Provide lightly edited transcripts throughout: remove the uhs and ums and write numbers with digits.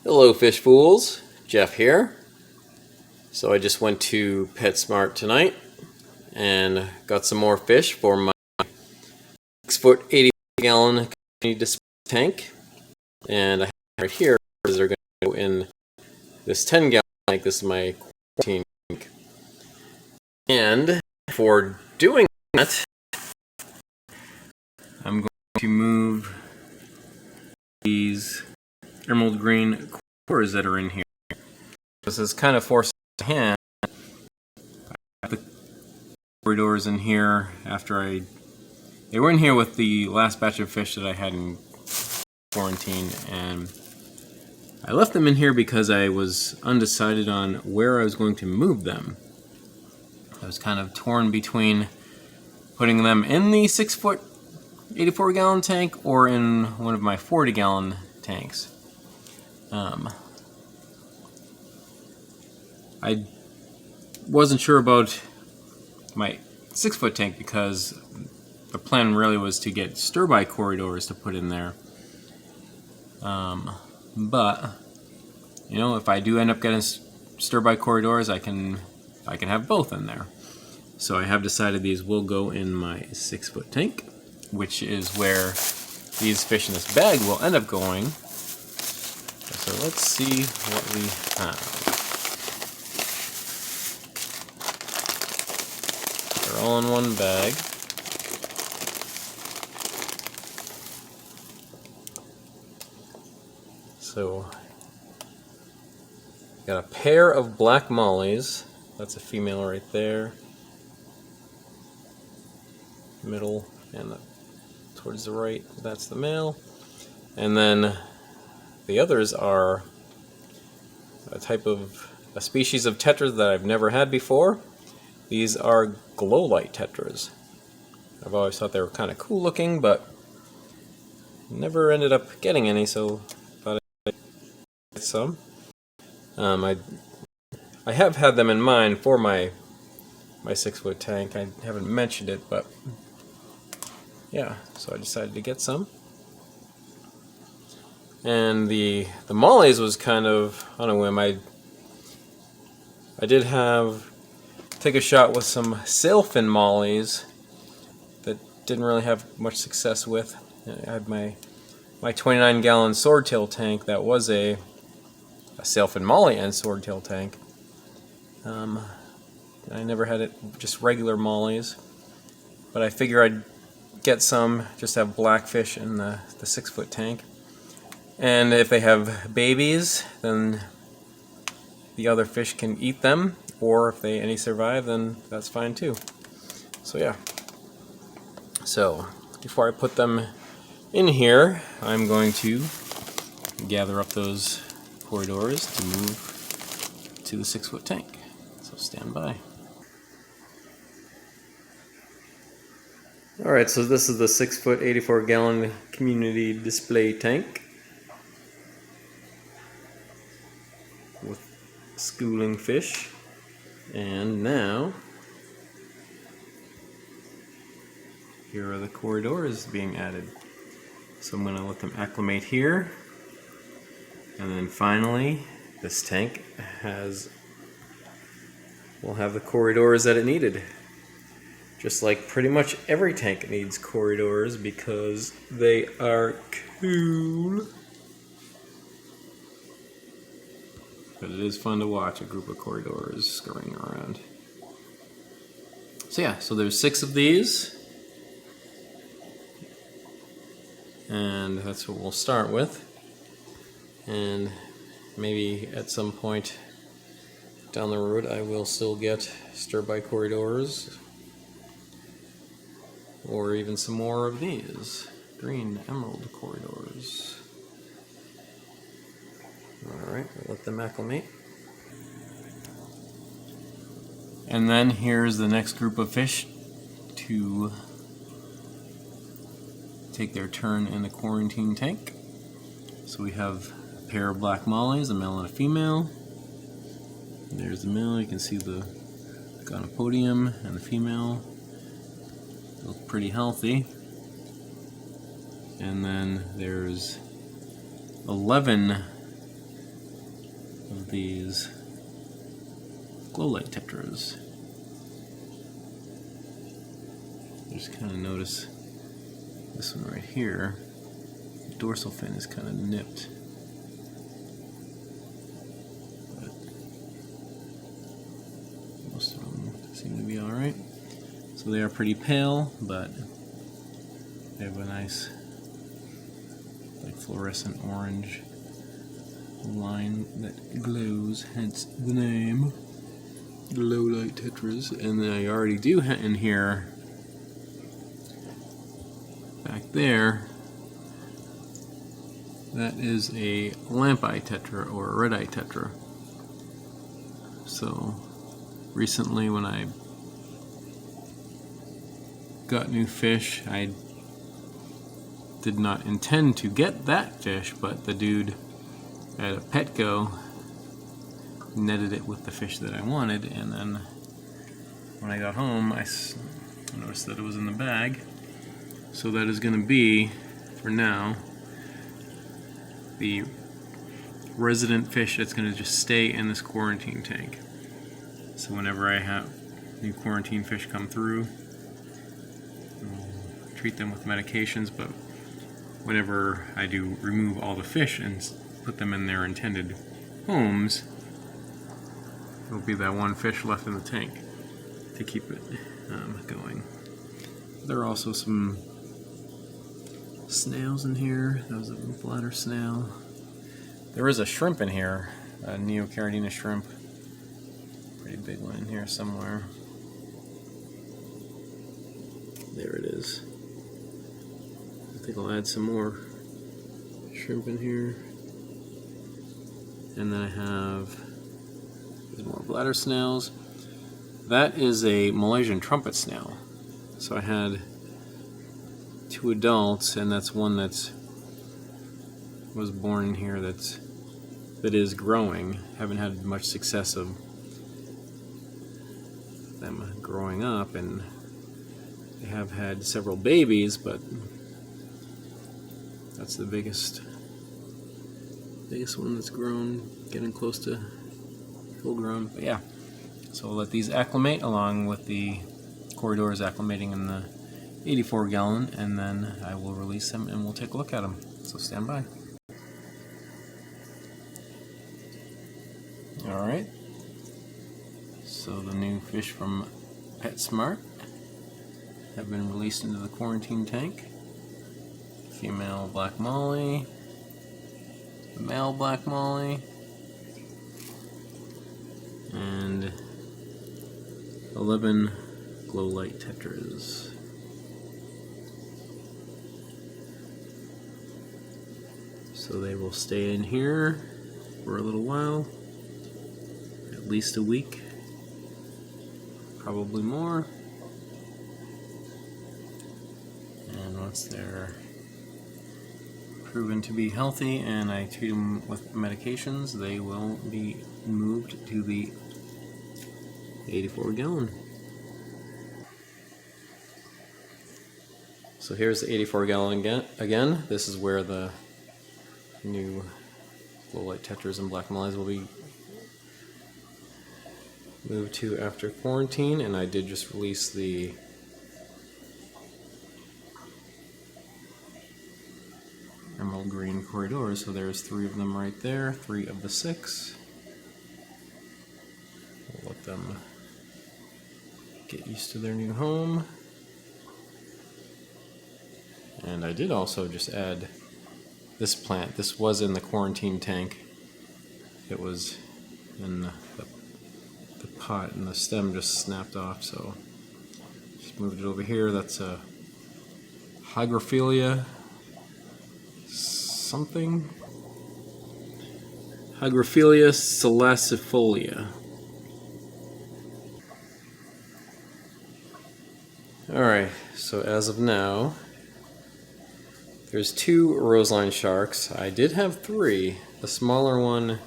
Hello Fish Fools, Jeff here. So I just went to PetSmart tonight and got some more fish for my 6-foot 80-gallon display tank. And I have right here is they're going to go in this 10-gallon tank. This is my quarantine tank. And for doing that, I'm going to move these emerald green cores that are in here. This is kind of forced hand. I have the corridors in here after they were in here with the last batch of fish that I had in quarantine, and I left them in here because I was undecided on where I was going to move them. I was kind of torn between putting them in the 6-foot 84-gallon tank or in one of my 40-gallon tanks. I wasn't sure about my 6-foot tank because the plan really was to get stir-by corridors to put in there. But you know, if I do end up getting stir-by corridors, I can have both in there. So I have decided these will go in my 6-foot tank, which is where these fish in this bag will end up going. So let's see what we have. They're all in one bag. So, got a pair of black mollies. That's a female right there. Middle and towards the right, that's the male. And then the others are a species of tetras that I've never had before. These are glow light tetras. I've always thought they were kind of cool looking, but never ended up getting any, so thought I'd get some. I have had them in mind for my 6-foot tank. I haven't mentioned it, but yeah, so I decided to get some. And the mollies was kind of on a whim. I did take a shot with some sailfin mollies that didn't really have much success with. I had my 29-gallon swordtail tank that was a sailfin molly and swordtail tank. I never had it just regular mollies, but I figure I'd get some, just have blackfish in the 6-foot tank. And if they have babies, then the other fish can eat them, or if any survive, then that's fine too. So yeah. So before I put them in here, I'm going to gather up those corridors to move to the 6-foot tank. So stand by. Alright, so this is the 6-foot 84-gallon community display tank with schooling fish. And now here are the corridors being added. So I'm going to let them acclimate here, and then finally this tank will have the corridors that it needed. Just like pretty much every tank needs corridors because they are cool. But it is fun to watch a group of corridors scurrying around. So yeah, so there's 6 of these. And that's what we'll start with. And maybe at some point down the road I will still get stir-by corridors. Or even some more of these green emerald corridors. Alright, we'll let them acclimate. And then here's the next group of fish to take their turn in the quarantine tank. So we have a pair of black mollies, a male and a female. And there's the male, you can see the gonopodium, and the female look pretty healthy. And then there's 11 of these glow light tetras. Just kind of notice this one right here, the dorsal fin is kind of nipped. But most of them seem to be alright. So they are pretty pale, but they have a nice like fluorescent orange line that glows, hence the name glow light tetras. And then I already do in here back there, that is a lamp eye tetra or a red eye tetra. So recently when I got new fish, I did not intend to get that fish, but the dude at a Petco netted it with the fish that I wanted, and then when I got home I noticed that it was in the bag. So that is going to be, for now, the resident fish that's going to just stay in this quarantine tank. So whenever I have new quarantine fish come through, I'll treat them with medications, but whenever I do remove all the fish and put them in their intended homes, there'll be that one fish left in the tank to keep it going. There are also some snails in here. That was a bladder snail. There is a shrimp in here, a Neocaridina shrimp. Pretty big one in here somewhere. There it is. I think I'll add some more shrimp in here. And then I have more bladder snails. That is a Malaysian trumpet snail. So I had 2 adults, and that's one that was born in here that is growing. Haven't had much success of them growing up, and they have had several babies, but that's the biggest one that's grown, getting close to full grown. But yeah, so we'll let these acclimate along with the corridors acclimating in the 84 gallon, and then I will release them and we'll take a look at them. So stand by. Alright, so the new fish from PetSmart have been released into the quarantine tank. Female black molly, male black molly, and 11 glow light tetras. So they will stay in here for a little while, at least a week, probably more. And once they're proven to be healthy and I treat them with medications, they will be moved to the 84 gallon. So here's the 84 gallon again. This is where the new glow light tetras and black mollies will be moved to after quarantine, and I did just release the emerald green corridors, so there's 3 of them right there, 3 of the 6. We'll let them get used to their new home. And I did also just add this plant. This was in the quarantine tank. It was in the pot, and the stem just snapped off, so just moved it over here. That's a Hygrophila something. Hygrophila salicifolia. Alright, so as of now, there's 2 roseline sharks. I did have 3. The smaller one,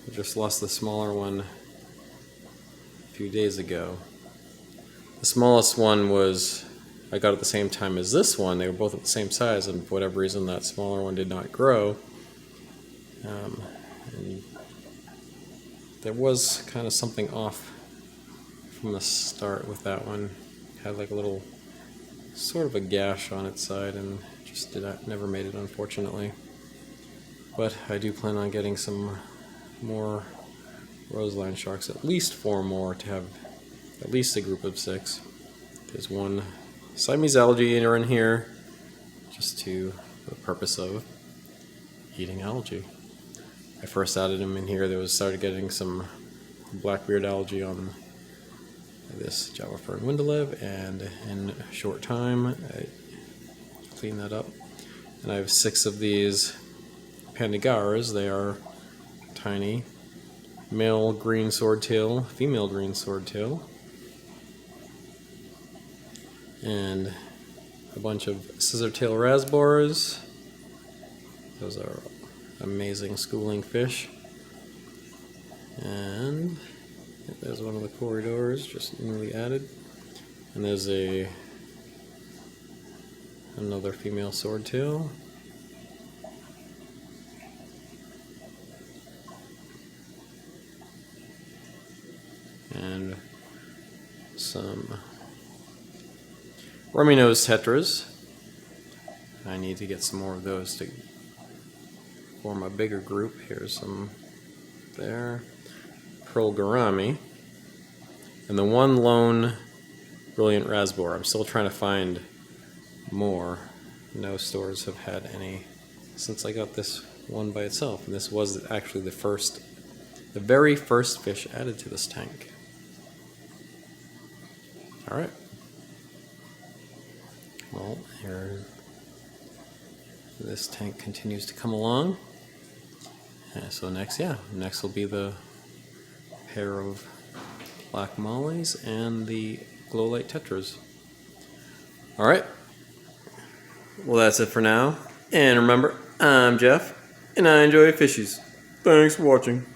I just lost the smaller one a few days ago. The smallest one was, I got at the same time as this one. They were both at the same size, and for whatever reason that smaller one did not grow. And there was kind of something off from the start with that one. Had like a little sort of a gash on its side and just never made it, unfortunately. But I do plan on getting some more roseline sharks, at least 4 more, to have at least a group of 6. There's one Siamese Algae in here just to the purpose of eating algae. I first added him in here, started getting some blackbeard algae on this Java fern windaleb, and in a short time I cleaned that up. And I have 6 of these Pandigaras. They are tiny. Male green swordtail, female green swordtail, and a bunch of scissortail rasbors. Those are amazing schooling fish. And there's one of the corridors just newly added. And there's another female swordtail. And some rummy-nosed Tetras. I need to get some more of those to form a bigger group. Here's some there. Pearl gourami. And the one lone brilliant rasbor. I'm still trying to find more. No stores have had any since I got this one by itself. And this was actually the very first fish added to this tank. Alright. Well, here this tank continues to come along. So next will be the pair of black mollies and the glow light tetras. Alright. Well, that's it for now. And remember, I'm Jeff, and I enjoy fishies. Thanks for watching.